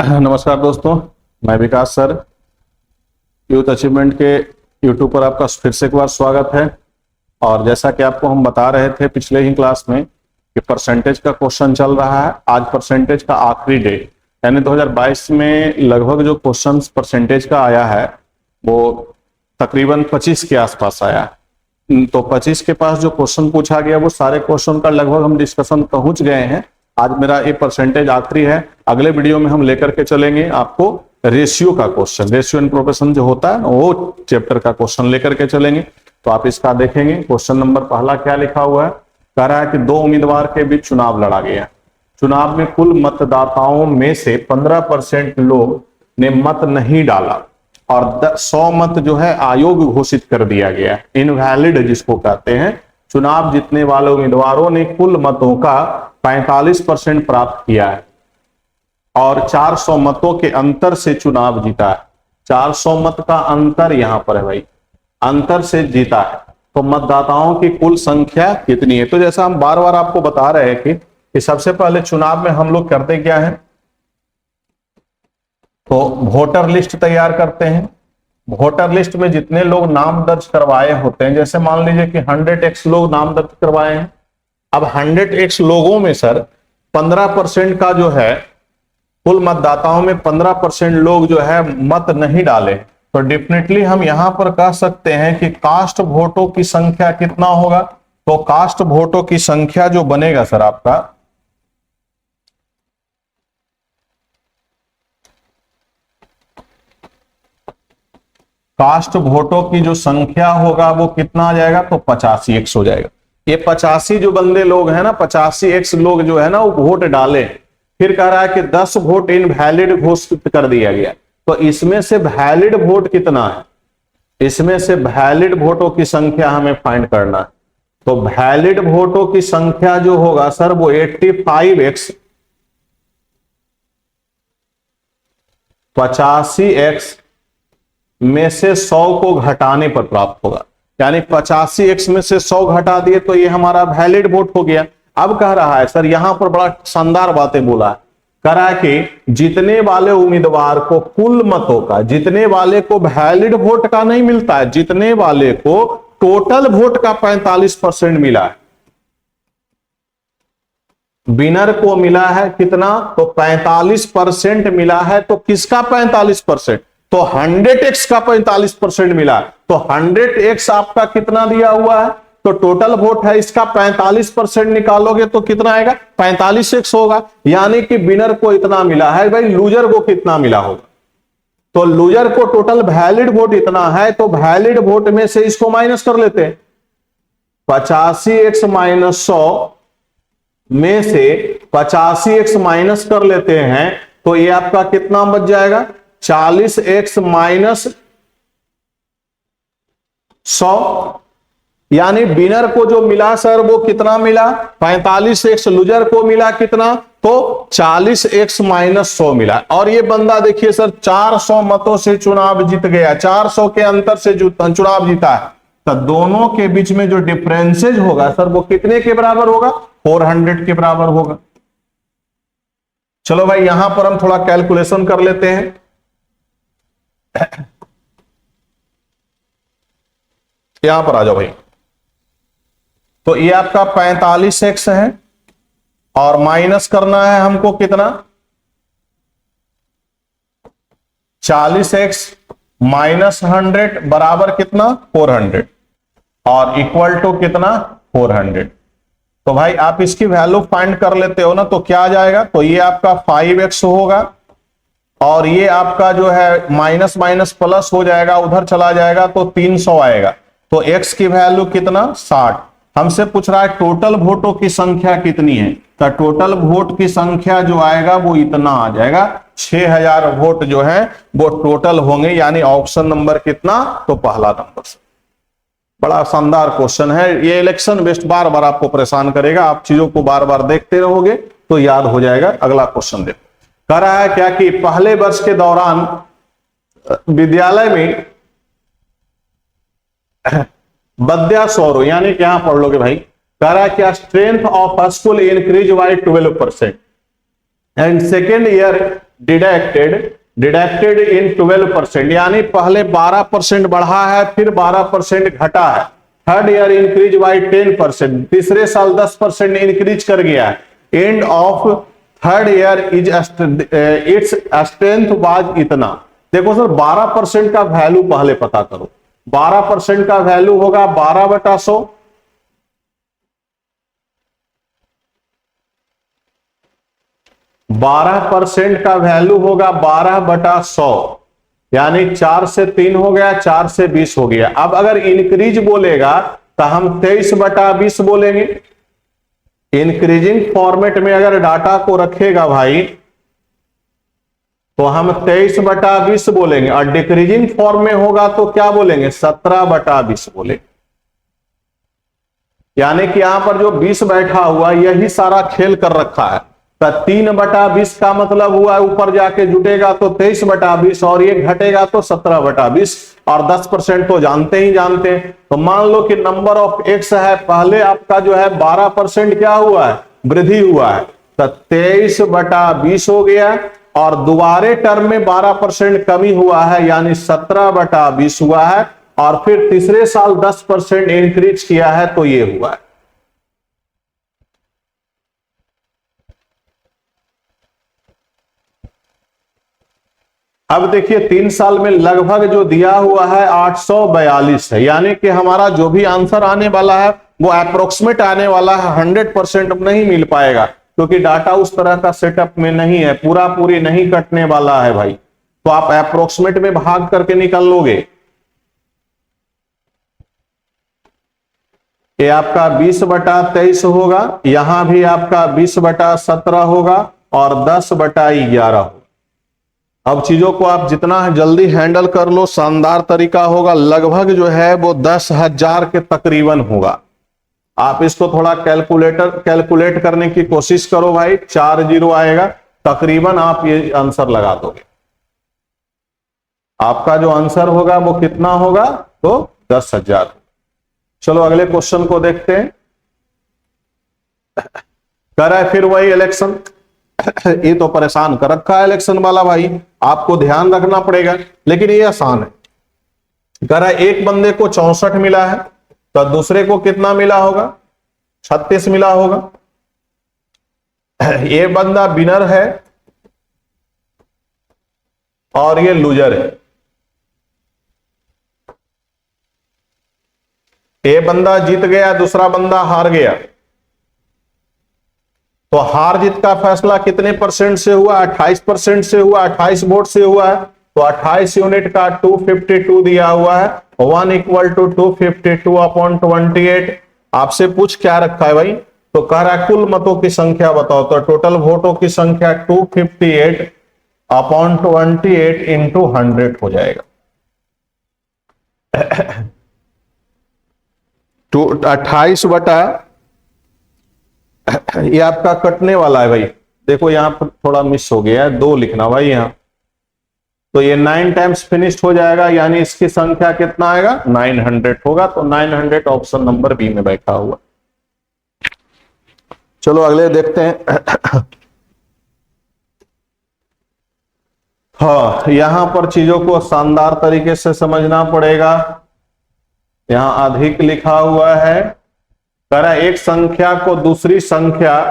नमस्कार दोस्तों, मैं विकास सर। यूथ अचीवमेंट के यूट्यूब पर आपका फिर से एक बार स्वागत है। और जैसा कि आपको हम बता रहे थे पिछले ही क्लास में कि परसेंटेज का क्वेश्चन चल रहा है। आज परसेंटेज का आखिरी डे, यानी 2022 में लगभग जो क्वेश्चन परसेंटेज का आया है वो तकरीबन 25 के आसपास आया है। तो 25 के पास जो क्वेश्चन पूछा गया वो सारे क्वेश्चन का लगभग हम डिस्कशन पहुंच गए हैं। आज मेरा ये परसेंटेज आखिरी है। अगले वीडियो में हम लेकर के चलेंगे आपको रेशियो का क्वेश्चन, रेशियो एंड प्रोपोर्शन जो होता है वो चैप्टर का क्वेश्चन लेकर के चलेंगे। तो आप इसका देखेंगे। क्वेश्चन नंबर पहला क्या लिखा हुआ है, कह रहा है कि दो उम्मीदवार के बीच चुनाव लड़ा गया। चुनाव में कुल मतदाताओं में से 15% लोग ने मत नहीं डाला और 100 मत जो है अयोग्य घोषित कर दिया गया, इनवैलिड जिसको कहते हैं। चुनाव जीतने वाले उम्मीदवारों ने कुल मतों का 45% प्राप्त किया है और 400 मतों के अंतर से चुनाव जीता है। 400 मत का अंतर यहां पर है भाई, अंतर से जीता है। तो मतदाताओं की कुल संख्या कितनी है? तो जैसा हम बार बार आपको बता रहे हैं कि सबसे पहले चुनाव में हम लोग करते क्या है, तो वोटर लिस्ट तैयार करते हैं। वोटर लिस्ट में जितने लोग नाम दर्ज करवाए होते हैं, जैसे मान लीजिए कि 100x लोग नाम दर्ज करवाए हैं। अब 100x लोगों में सर 15% का जो है, कुल मतदाताओं में 15% लोग जो है मत नहीं डाले। तो डेफिनेटली हम यहां पर कह सकते हैं कि कास्ट वोटों की संख्या कितना होगा। तो कास्ट वोटों की संख्या जो बनेगा सर आपका, कास्ट वोटों की जो संख्या होगा वो कितना आ जाएगा, तो 85x हो जाएगा। ये 85 जो बंदे लोग हैं ना, 85x लोग जो है ना वो वोट डाले। फिर कह रहा है कि 10 वोट इनवैलिड घोषित कर दिया गया। तो इसमें से वैलिड वोट कितना है, इसमें से वैलिड वोटों की संख्या हमें फाइंड करना है। तो वैलिड वोटों की संख्या जो होगा सर वो 85x 85x में से 100 को घटाने पर प्राप्त होगा। यानी 85x में से 100 घटा दिए तो ये हमारा वैलिड वोट हो गया। अब कह रहा है सर, यहां पर बड़ा शानदार बातें बोला है। कह रहा है कि जीतने वाले उम्मीदवार को कुल मतों का, जीतने वाले को वैलिड वोट का नहीं मिलता है, जीतने वाले को टोटल वोट का 45% मिला है। विनर को मिला है कितना, तो 45% मिला है। तो किसका 45%, तो 100x का 45% मिला। तो 100x आपका कितना दिया हुआ है, तो टोटल वोट है, इसका 45% निकालोगे तो कितना आएगा, 45x होगा। यानी कि विनर को इतना मिला है भाई, लूजर को कितना मिला होगा। तो लूजर को टोटल वैलिड वोट इतना है, तो वैलिड वोट में से इसको माइनस कर लेते हैं। 85x माइनस 100 में से 85x माइनस कर लेते हैं तो ये आपका कितना बच जाएगा, 40x माइनस 100। यानी विनर को जो मिला सर वो कितना मिला, 45x, लूजर को मिला कितना, तो 40x माइनस 100 मिला। और ये बंदा देखिए सर 400 मतों से चुनाव जीत गया, 400 के अंतर से चुनाव जीता है। तो दोनों के बीच में जो डिफरेंसेज होगा सर वो कितने के बराबर होगा, 400 के बराबर होगा। चलो भाई यहां पर हम थोड़ा कैलकुलेशन कर लेते हैं। यहां पर आ जाओ भाई। तो ये आपका 45x है और माइनस करना है हमको कितना, 40x माइनस 100 बराबर कितना, 400 और इक्वल टू कितना, 400। तो भाई आप इसकी वैल्यू फाइंड कर लेते हो ना, तो क्या आ जाएगा, तो ये आपका 5x होगा और ये आपका जो है माइनस माइनस प्लस हो जाएगा, उधर चला जाएगा तो 300 आएगा। तो x की वैल्यू कितना, 60। हमसे पूछ रहा है टोटल वोटों की संख्या कितनी है, तो टोटल वोट की संख्या जो आएगा वो इतना आ जाएगा, 6000 वोट जो है वो टोटल होंगे। यानी ऑप्शन नंबर कितना, तो पहला नंबर। बड़ा शानदार क्वेश्चन है ये, इलेक्शन बेस्ड बार बार आपको परेशान करेगा। आप चीजों को बार बार देखते रहोगे तो याद हो जाएगा। अगला क्वेश्चन देखो, कह रहा है क्या कि पहले वर्ष के दौरान विद्यालय में बद्या सौरो, यानी क्या पढ़ लोगे भाई, कह रहा है क्या strength of school increase by 12% and second year deducted इन 12%, यानी पहले 12% बढ़ा है, फिर 12% घटा है। थर्ड ईयर इंक्रीज बाई 10%, तीसरे साल 10% इंक्रीज कर गया है। End of third year is its strength was इतना। देखो सर 12% का वैल्यू पहले पता करो। 12% का वैल्यू होगा 12/100, 12% का वैल्यू होगा 12/100, यानी 4 से 3 हो गया, 4 से 20 हो गया। अब अगर इंक्रीज बोलेगा तो हम 23/20 बोलेंगे। इंक्रीजिंग फॉर्मेट में अगर डाटा को रखेगा भाई तो हम 23/20 बोलेंगे, और डिक्रीजिंग फॉर्म में होगा तो क्या बोलेंगे, 17/20 बोलेंगे। यानी कि यहां पर जो 20 बैठा हुआ यही सारा खेल कर रखा है। तो 3/20 का मतलब हुआ ऊपर जाके जुटेगा तो 23/20, और ये घटेगा तो 17/20, और 10% तो जानते ही जानते हैं। तो मान लो कि नंबर ऑफ एक्स है, पहले आपका जो है 12% क्या हुआ है, वृद्धि हुआ है, तो 23/20 हो गया, और दोबारे टर्म में 12% कमी हुआ है, यानी 17/20 हुआ है, और फिर तीसरे साल 10% इंक्रीज किया है तो ये हुआ है। अब देखिए 3 साल में लगभग जो दिया हुआ है 842 है, यानी कि हमारा जो भी आंसर आने वाला है वो अप्रोक्सीमेट आने वाला है, 100% नहीं मिल पाएगा, क्योंकि डाटा उस तरह का सेटअप में नहीं है, पूरा पूरी नहीं कटने वाला है भाई। तो आप अप्रोक्सीमेट में भाग करके निकल लोगे। ये आपका 20/23 होगा, यहां भी आपका 20/17 होगा, और 10/11 होगा। अब चीजों को आप जितना जल्दी हैंडल कर लो शानदार तरीका होगा। लगभग जो है वो 10,000 के तकरीबन होगा। आप इसको थोड़ा कैलकुलेट करने की कोशिश करो भाई, 4 जीरो आएगा, तकरीबन आप ये आंसर लगा दोगे। आपका जो आंसर होगा वो कितना होगा, तो 10,000। चलो अगले क्वेश्चन को देखते हैं। कर है फिर वही इलेक्शन। ये तो परेशान कर रखा है इलेक्शन वाला भाई, आपको ध्यान रखना पड़ेगा, लेकिन ये आसान है। कह रहा है एक बंदे को 64 मिला है, तो दूसरे को कितना मिला होगा, 36 मिला होगा। ये बंदा विनर है और ये लूजर है। ये बंदा जीत गया, दूसरा बंदा हार गया, तो हार जीत का फैसला कितने परसेंट से हुआ, 28% से हुआ, 28 वोट से हुआ है। तो 28 यूनिट का 252 दिया हुआ है, 1 = 252/28। आपसे पूछ क्या रखा है भाई, तो कह रहा है कुल मतों की संख्या बताओ, तो टोटल वोटों की संख्या 258/28 इंटू 100 हो जाएगा। 28 बटा, ये आपका कटने वाला है भाई, देखो यहां पर थोड़ा मिस हो गया है, 2 लिखना भाई यहां, तो ये 9 टाइम्स फिनिश्ड हो जाएगा, यानी इसकी संख्या कितना आएगा, 900 होगा। तो 900 ऑप्शन नंबर बी में बैठा हुआ। चलो अगले देखते हैं। हाँ, यहां पर चीजों को शानदार तरीके से समझना पड़ेगा। यहां अधिक लिखा हुआ है, कह रहा है एक संख्या को दूसरी संख्या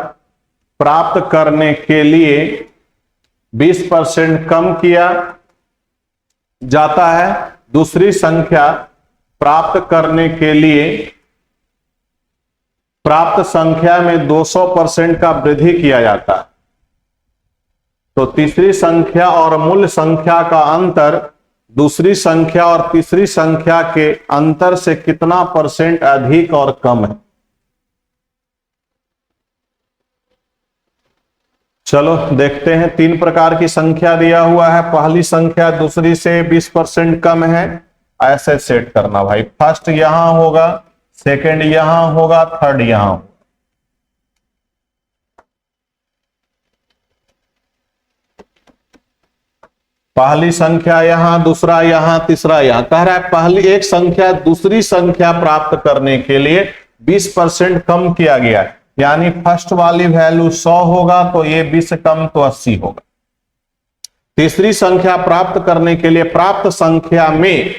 प्राप्त करने के लिए 20% कम किया जाता है, दूसरी संख्या प्राप्त करने के लिए प्राप्त संख्या में 200% का वृद्धि किया जाता है। तो तीसरी संख्या और मूल संख्या का अंतर दूसरी संख्या और तीसरी संख्या के अंतर से कितना % अधिक और कम है। चलो देखते हैं, 3 प्रकार की संख्या दिया हुआ है। पहली संख्या दूसरी से 20% कम है, ऐसे सेट करना भाई। फर्स्ट यहां होगा, सेकंड यहां होगा, थर्ड यहां होगा। पहली संख्या यहां, दूसरा यहां, तीसरा यहां। कह रहा है पहली एक संख्या दूसरी संख्या प्राप्त करने के लिए 20% कम किया गया है, यानी फर्स्ट वाली वैल्यू 100 होगा तो ये 20 कम तो 80 होगा। तीसरी संख्या प्राप्त करने के लिए प्राप्त संख्या में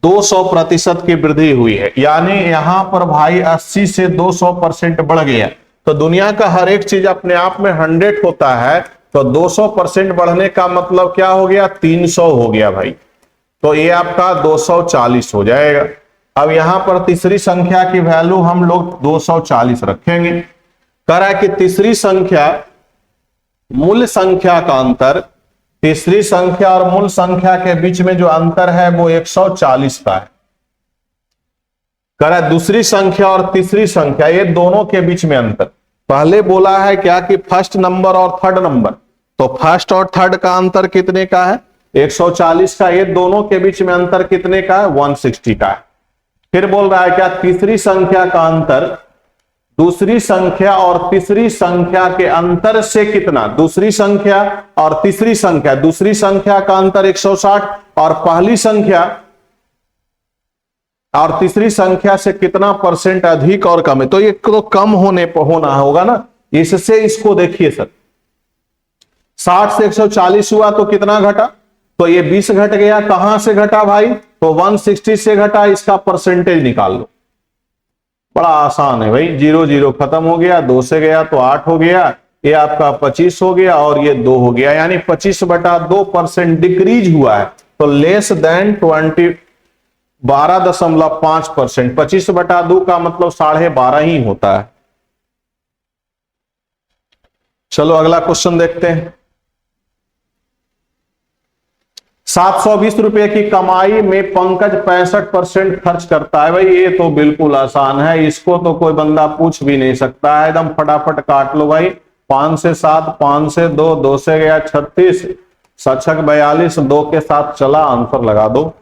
200% की वृद्धि हुई है, यानी यहां पर भाई 80 से 200% बढ़ गया। तो दुनिया का हर एक चीज अपने आप में 100 होता है, तो 200% बढ़ने का मतलब क्या हो गया, 300 हो गया भाई। तो ये आपका 240 हो जाएगा। अब यहां पर तीसरी संख्या की वैल्यू हम लोग 240 रखेंगे। कह रहा है कि तीसरी संख्या मूल संख्या का अंतर, तीसरी संख्या और मूल संख्या के बीच में जो अंतर है वो 140 का है। कह रहा है दूसरी संख्या और तीसरी संख्या ये दोनों के बीच में अंतर, पहले बोला है क्या कि फर्स्ट नंबर और थर्ड नंबर, तो फर्स्ट और थर्ड का अंतर कितने का है, 140 का। ये दोनों के बीच में अंतर कितने का है, 160 का है। फिर बोल रहा है क्या तीसरी संख्या का अंतर दूसरी संख्या और तीसरी संख्या के अंतर से कितना, दूसरी संख्या और तीसरी संख्या, दूसरी संख्या का अंतर 160 और पहली संख्या और तीसरी संख्या से कितना परसेंट अधिक और कम है, तो ये तो कम होने पर होना होगा ना। इससे इसको देखिए सर, 60 से 140 हुआ तो कितना घटा, तो ये 20 घट गया। कहां से घटा भाई, तो 160 से घटा, इसका परसेंटेज निकाल लो। बड़ा आसान है भाई, 0 0 खत्म हो गया, 2 से गया तो 8 हो गया, ये आपका 25 हो गया और ये 2 हो गया, यानी 25/2% डिक्रीज हुआ है। तो लेस देन 12.5%, 25/2 का मतलब 12.5 ही होता है। चलो अगला क्वेश्चन देखते हैं। 720 रुपए की कमाई में पंकज 65% खर्च करता है। भाई ये तो बिल्कुल आसान है, इसको तो कोई बंदा पूछ भी नहीं सकता है, एकदम फटाफट काट लो भाई। 5 से 7, 5 से 2, 2 से गया 36, 7 42, 2 के साथ चला, आंसर लगा दो,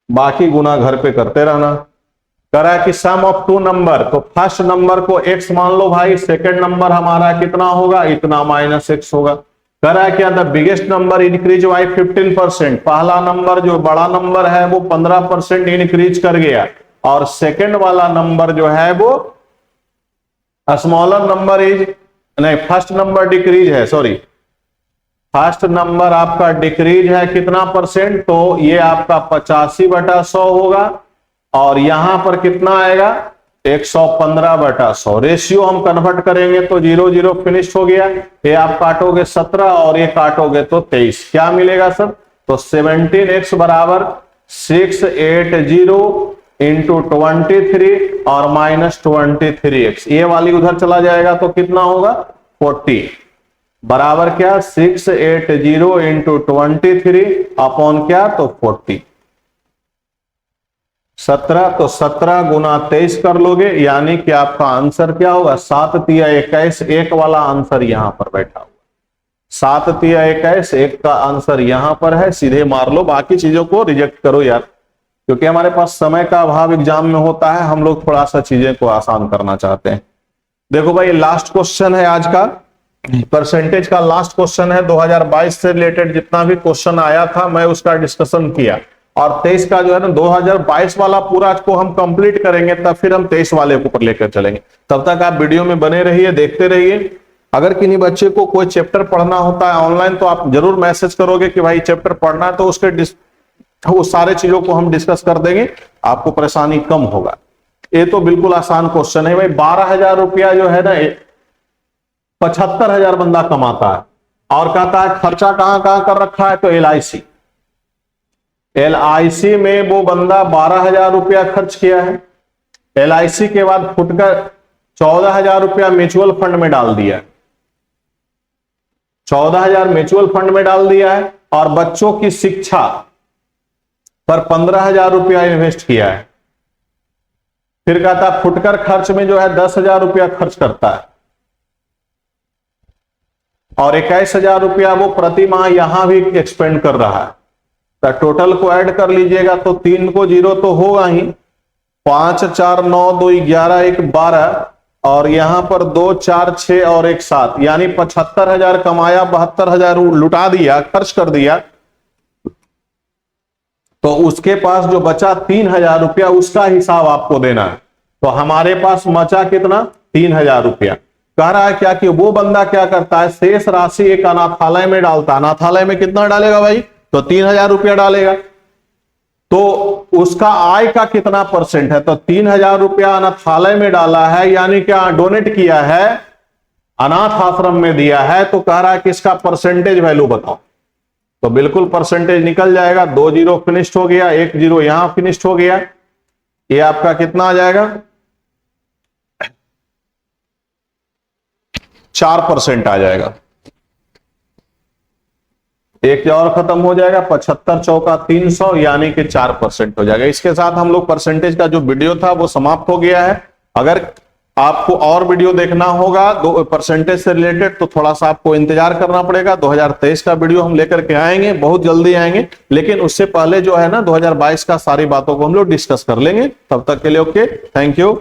बाकी गुना घर पे करते रहना। कह रहा है कि सम ऑफ 2 नंबर, तो फर्स्ट नंबर को x मान लो भाई, सेकंड नंबर हमारा कितना होगा, इतना -x होगा। कह रहा है क्या the biggest number increase by 15%, पहला नंबर जो बड़ा नंबर है वो 15% इंक्रीज कर गया, और सेकंड वाला नंबर जो है वो स्मॉलर नंबर इज, नहीं फर्स्ट नंबर डिक्रीज है, सॉरी फर्स्ट नंबर आपका डिक्रीज है कितना परसेंट, तो ये आपका 85/100 होगा, और यहां पर कितना आएगा 115/100। रेशियो हम कन्वर्ट करेंगे तो 0 0 फिनिश हो गया, ये आप काटोगे 17 और ये काटोगे तो 23, क्या मिलेगा सर, तो 17x बराबर 680 इंटू 23 और -23x, ये वाली उधर चला जाएगा तो कितना होगा 40, बराबर क्या 680 इंटू 23 अपॉन क्या, तो 40, 17, तो 17 गुना 23 कर लोगे, यानी कि आपका आंसर क्या होगा 7 तिया 21, एक वाला आंसर यहां पर बैठा हुआ, 7 तिया 21, एक का आंसर यहां पर है, सीधे मार लो, बाकी चीजों को रिजेक्ट करो यार, क्योंकि हमारे पास समय का अभाव एग्जाम में होता है, हम लोग थोड़ा सा चीजें को आसान करना चाहते हैं। देखो भाई लास्ट क्वेश्चन है आज का, परसेंटेज का लास्ट क्वेश्चन है, 2022 से रिलेटेड जितना भी क्वेश्चन आया था मैं उसका डिस्कशन किया, और 23 का जो है ना 2022 वाला पूरा को हम कंप्लीट करेंगे, तब फिर हम 23 वाले को ऊपर लेकर चलेंगे। तब तक आप वीडियो में बने रहिए, देखते रहिए। अगर किन्हीं बच्चे को कोई चैप्टर पढ़ना होता है ऑनलाइन तो आप जरूर मैसेज करोगे कि भाई चैप्टर पढ़ना है, तो उसके वो सारे चीजों को हम डिस्कस कर देंगे, आपको परेशानी कम होगा। ये तो बिल्कुल आसान क्वेश्चन है भाई। 12,000 रुपया जो है ना 75,000 बंदा कमाता है, और कहता है खर्चा कहां कहां कर रखा है, तो LIC में वो बंदा 12,000 रुपया खर्च किया है। LIC के बाद फुटकर 14,000 रुपया म्यूचुअल फंड में डाल दिया, 14,000 म्यूचुअल फंड में डाल दिया है, और बच्चों की शिक्षा पर 15,000 रुपया इन्वेस्ट किया है। फिर कहता है फुटकर खर्च में जो है 10,000 रुपया खर्च करता है, और 21,000 रुपया वो प्रति माह यहां भी एक्सपेंड कर रहा है। तो टोटल को ऐड कर लीजिएगा तो 3 को 0 तो होगा ही, 5 4 9 2 11 1 12, और यहां पर 2 4 6 और 1 7, यानी 75,000 कमाया, 72,000 लुटा दिया, खर्च कर दिया, तो उसके पास जो बचा 3,000 रुपया, उसका हिसाब आपको देना है। तो हमारे पास बचा कितना 3,000 रुपया, कह रहा है क्या कि वो बंदा क्या करता है, शेष राशि एक अनाथालय में डालता है। अनाथालय में कितना डालेगा भाई, तो 3,000 रुपया डालेगा। तो उसका आय का कितना परसेंट है, तो 3,000 रुपया अनाथालय में डाला है, यानी क्या डोनेट किया है, अनाथ आश्रम में दिया है। तो कह रहा है कि इसका परसेंटेज वैल्यू बताओ। तो बिल्कुल परसेंटेज निकल जाएगा। 2 जीरो फिनिश्ड हो गया, 1 जीरो यहां फिनिश्ड हो गया। ये आपका कितना आ जाएगा, 4% आ जाएगा। एक और खत्म हो जाएगा, 75 चौका 300, यानी कि 4% हो जाएगा। इसके साथ हम लोग परसेंटेज का जो वीडियो था वो समाप्त हो गया है। अगर आपको और वीडियो देखना होगा दो परसेंटेज से रिलेटेड, तो थोड़ा सा आपको इंतजार करना पड़ेगा। 2023 का वीडियो हम लेकर के आएंगे, बहुत जल्दी आएंगे, लेकिन उससे पहले जो है ना 2022 का सारी बातों को हम लोग डिस्कस कर लेंगे। तब तक के लिए ओके, थैंक यू।